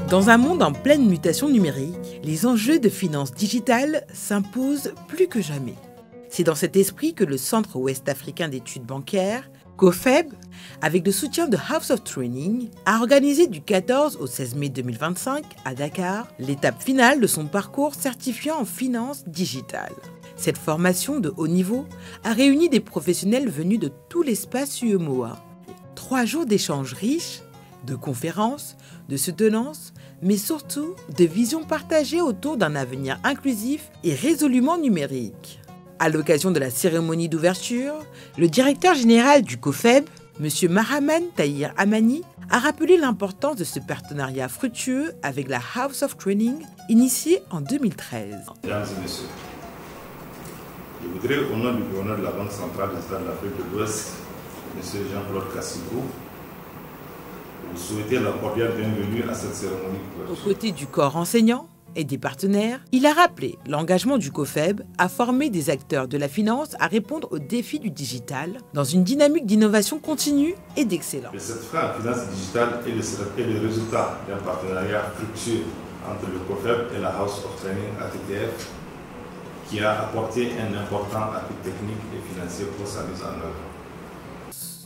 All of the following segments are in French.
Dans un monde en pleine mutation numérique, les enjeux de finances digitales s'imposent plus que jamais. C'est dans cet esprit que le Centre ouest-africain d'études bancaires, COFEB, avec le soutien de House of Training, a organisé du 14 au 16 mai 2025 à Dakar l'étape finale de son parcours certifiant en finances digitales. Cette formation de haut niveau a réuni des professionnels venus de tout l'espace UEMOA. 3 jours d'échanges riches, de conférences, de soutenances, mais surtout de visions partagées autour d'un avenir inclusif et résolument numérique. À l'occasion de la cérémonie d'ouverture, le directeur général du COFEB, M. Mahaman Tahir Amani, a rappelé l'importance de ce partenariat fructueux avec la House of Training, initié en 2013. Mesdames et messieurs, je voudrais, au nom du gouverneur de la Banque centrale des États de l'Afrique de l'Ouest, M. Jean-Claude Kassibou, vous souhaiter la cordiale bienvenue à cette cérémonie. Aux côtés du corps enseignant et des partenaires, il a rappelé l'engagement du COFEB à former des acteurs de la finance à répondre aux défis du digital dans une dynamique d'innovation continue et d'excellence. Le certificat en finance digitale est le résultat d'un partenariat fructueux entre le COFEB et la House of Training ATTF qui a apporté un important appui technique et financier pour sa mise en œuvre.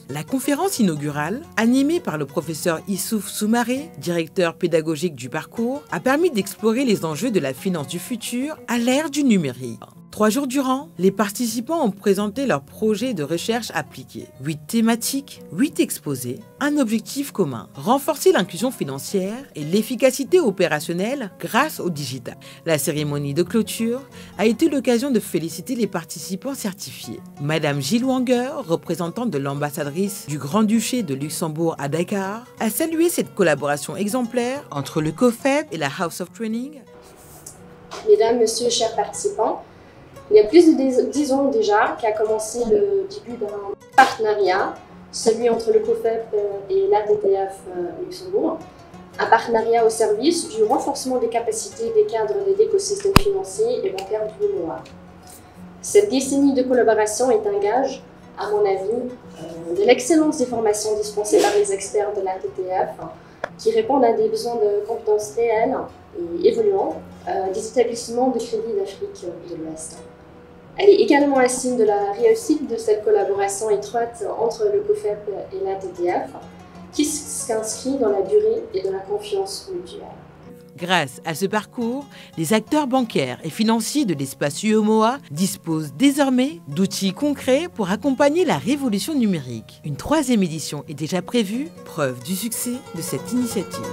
La conférence inaugurale, animée par le professeur Issouf Soumaré, directeur pédagogique du parcours, a permis d'explorer les enjeux de la finance du futur à l'ère du numérique. 3 jours durant, les participants ont présenté leurs projets de recherche appliqués. 8 thématiques, 8 exposés, un objectif commun, renforcer l'inclusion financière et l'efficacité opérationnelle grâce au digital. La cérémonie de clôture a été l'occasion de féliciter les participants certifiés. Madame Gilles Wanger, représentante de l'ambassadrice du Grand-Duché de Luxembourg à Dakar, a salué cette collaboration exemplaire entre le COFEB et la House of Training. Mesdames, Messieurs, chers participants, il y a plus de 10 ans déjà qu'a commencé le début d'un partenariat, celui entre le COFEB et l'ATTF Luxembourg, un partenariat au service du renforcement des capacités des cadres de l'écosystème financier et bancaire du UEMOA. Cette décennie de collaboration est un gage, à mon avis, de l'excellence des formations dispensées par les experts de l'ATTF qui répondent à des besoins de compétences réelles et évoluants des établissements de crédit d'Afrique de l'Ouest. Elle est également un signe de la réussite de cette collaboration étroite entre le COFEB et l'ATTF qui s'inscrit dans la durée et de la confiance mutuelle. Grâce à ce parcours, les acteurs bancaires et financiers de l'espace UEMOA disposent désormais d'outils concrets pour accompagner la révolution numérique. Une 3e édition est déjà prévue, preuve du succès de cette initiative.